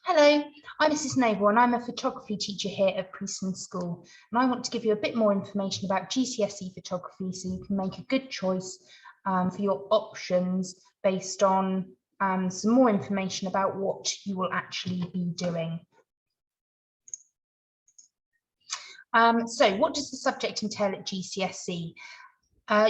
Hello, I'm Mrs. Noble and I'm a photography teacher here at Priestland School, and I want to give you a bit more information about GCSE photography so you can make a good choice for your options based on some more information about what you will actually be doing. So what does the subject entail at GCSE?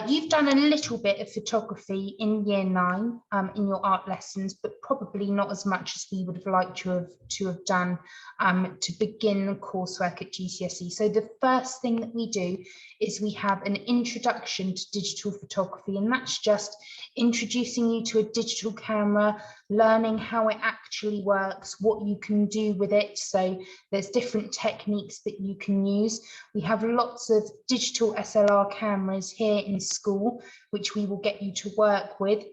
You've done a little bit of photography in year 9 in your art lessons, but probably not as much as we would have liked to have done to begin coursework at GCSE. So the first thing that we do is we have an introduction to digital photography, and that's just introducing you to a digital camera, learning how it actually works, what you can do with it. So there's different techniques that you can use. We have lots of digital SLR cameras here in school, which we will get you to work with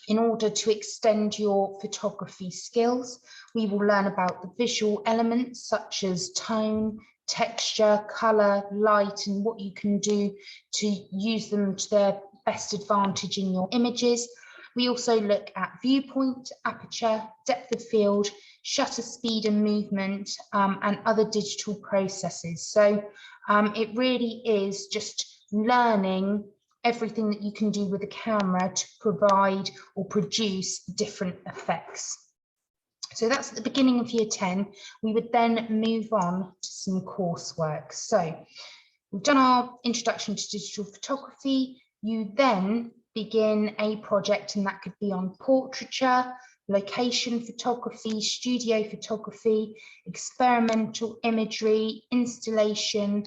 in order to extend your photography skills. We will learn about the visual elements such as tone, texture, colour, light, and what you can do to use them to their best advantage in your images. We also look at viewpoint, aperture, depth of field, shutter speed and movement, and other digital processes. So it really is just learning everything that you can do with a camera to provide or produce different effects. So that's at the beginning of year 10. We would then move on to some coursework. So we've done our introduction to digital photography. You then begin a project, and that could be on portraiture, location photography, studio photography, experimental imagery, installation,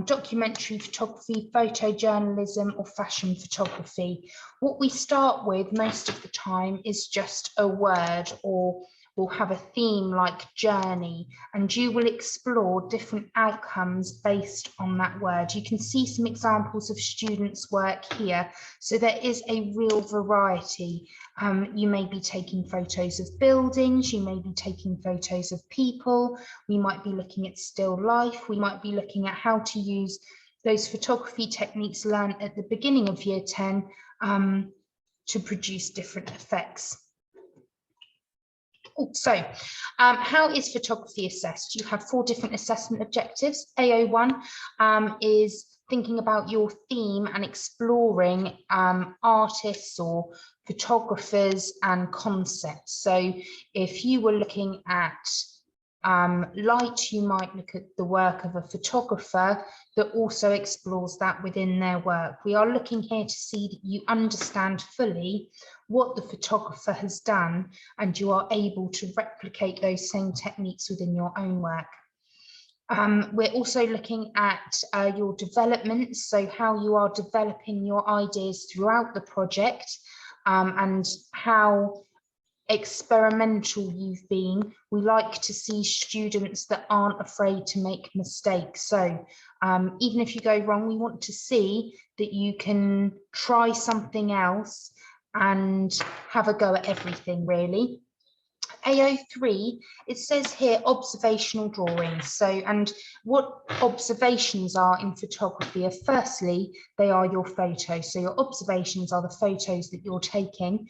documentary photography, photojournalism, or fashion photography. What we start with most of the time is just a word, or we'll have a theme like journey, and you will explore different outcomes based on that word. You can see some examples of students' work here. So there is a real variety. You may be taking photos of buildings, you may be taking photos of people, we might be looking at still life, we might be looking at how to use those photography techniques learned at the beginning of year 10 to produce different effects. So how is photography assessed? You have 4 different assessment objectives. AO1 is thinking about your theme and exploring artists or photographers and concepts. So if you were looking at light, you might look at the work of a photographer that also explores that within their work. We are looking here to see that you understand fully what the photographer has done, and you are able to replicate those same techniques within your own work. We're also looking at your development, so how you are developing your ideas throughout the project, and how experimental you've been. We like to see students that aren't afraid to make mistakes. So even if you go wrong, we want to see that you can try something else and have a go at everything, really. AO3, it says here observational drawings. So, and what observations are in photography are, firstly, they are your photos. So your observations are the photos that you're taking.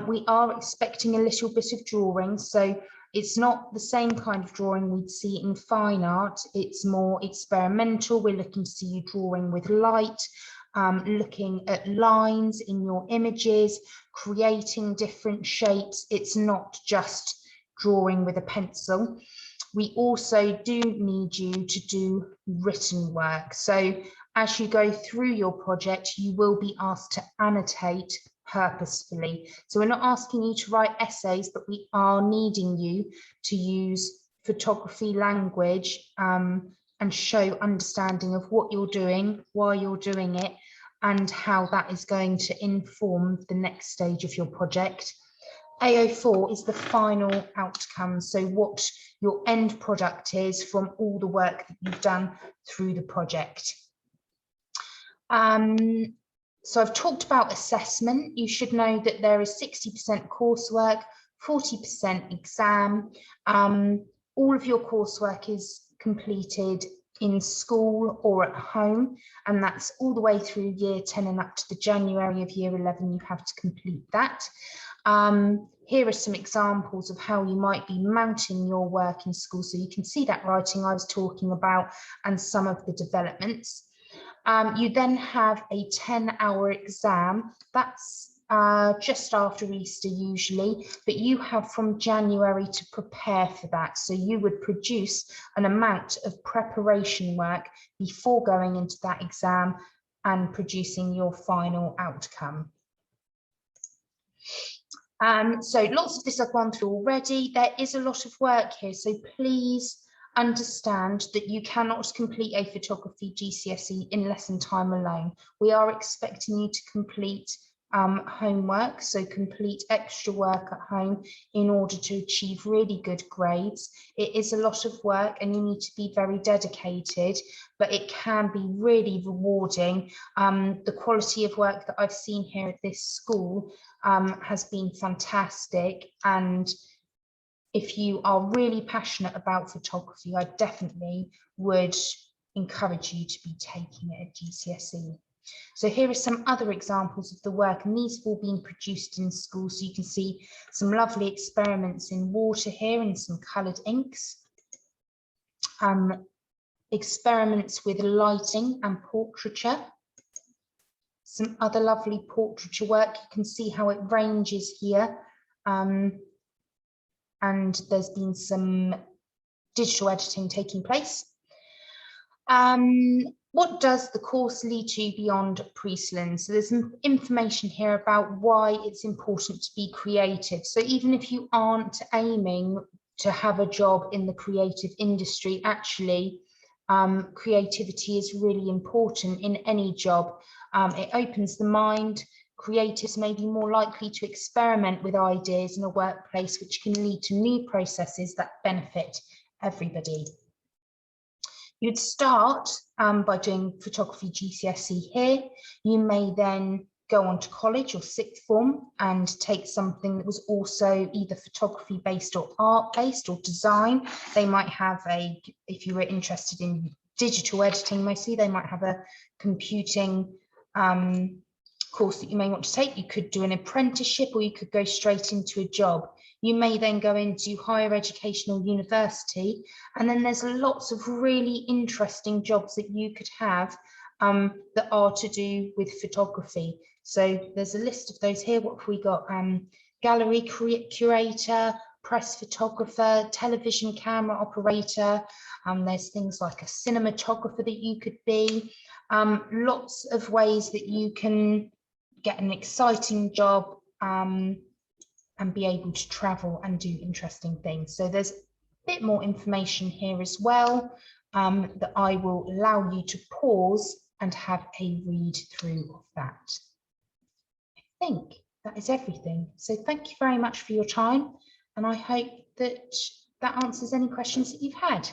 We are expecting a little bit of drawing. So it's not the same kind of drawing we'd see in fine art. It's more experimental. We're looking to see you drawing with light, looking at lines in your images, creating different shapes. It's not just drawing with a pencil. We also do need you to do written work. So as you go through your project, you will be asked to annotate purposefully. So we're not asking you to write essays, but we are needing you to use photography language and show understanding of what you're doing, why you're doing it, and how that is going to inform the next stage of your project. AO4 is the final outcome, so what your end product is from all the work that you've done through the project. So I've talked about assessment. You should know that there is 60% coursework, 40% exam. All of your coursework is completed in school or at home, and that's all the way through year 10 and up to the January of year 11. You have to complete that. here are some examples of how you might be mounting your work in school. So you can see that writing I was talking about and some of the developments. You then have a 10-hour exam. That's just after Easter usually, but you have from January to prepare for that. So you would produce an amount of preparation work before going into that exam and producing your final outcome. So lots of this I've gone through already. There is a lot of work here, so please understand that you cannot complete a photography GCSE in lesson time alone. We are expecting you to complete homework, so complete extra work at home in order to achieve really good grades. It is a lot of work and you need to be very dedicated, but it can be really rewarding. The quality of work that I've seen here at this school has been fantastic, and if you are really passionate about photography, I definitely would encourage you to be taking it at GCSE. So here are some other examples of the work, and these have all been produced in school. So you can see some lovely experiments in water here and some coloured inks. Experiments with lighting and portraiture. Some other lovely portraiture work. You can see how it ranges here. And there's been some digital editing taking place. What does the course lead to beyond Priestland? So there's some information here about why it's important to be creative. So even if you aren't aiming to have a job in the creative industry, actually, creativity is really important in any job. It opens the mind. Creatives may be more likely to experiment with ideas in a workplace, which can lead to new processes that benefit everybody. You'd start by doing photography GCSE here. You may then go on to college or sixth form and take something that was also either photography based or art based or design. They might have a, if you were interested in digital editing mostly, they might have a computing course that you may want to take. You could do an apprenticeship or you could go straight into a job. You may then go into higher education or university, and then there's lots of really interesting jobs that you could have that are to do with photography. So there's a list of those here. What have we got? Gallery curator, press photographer, television camera operator. There's things like a cinematographer that you could be. Lots of ways that you can get an exciting job and be able to travel and do interesting things. So there's a bit more information here as well that I will allow you to pause and have a read through of that. I think that is everything. So thank you very much for your time, and I hope that that answers any questions that you've had.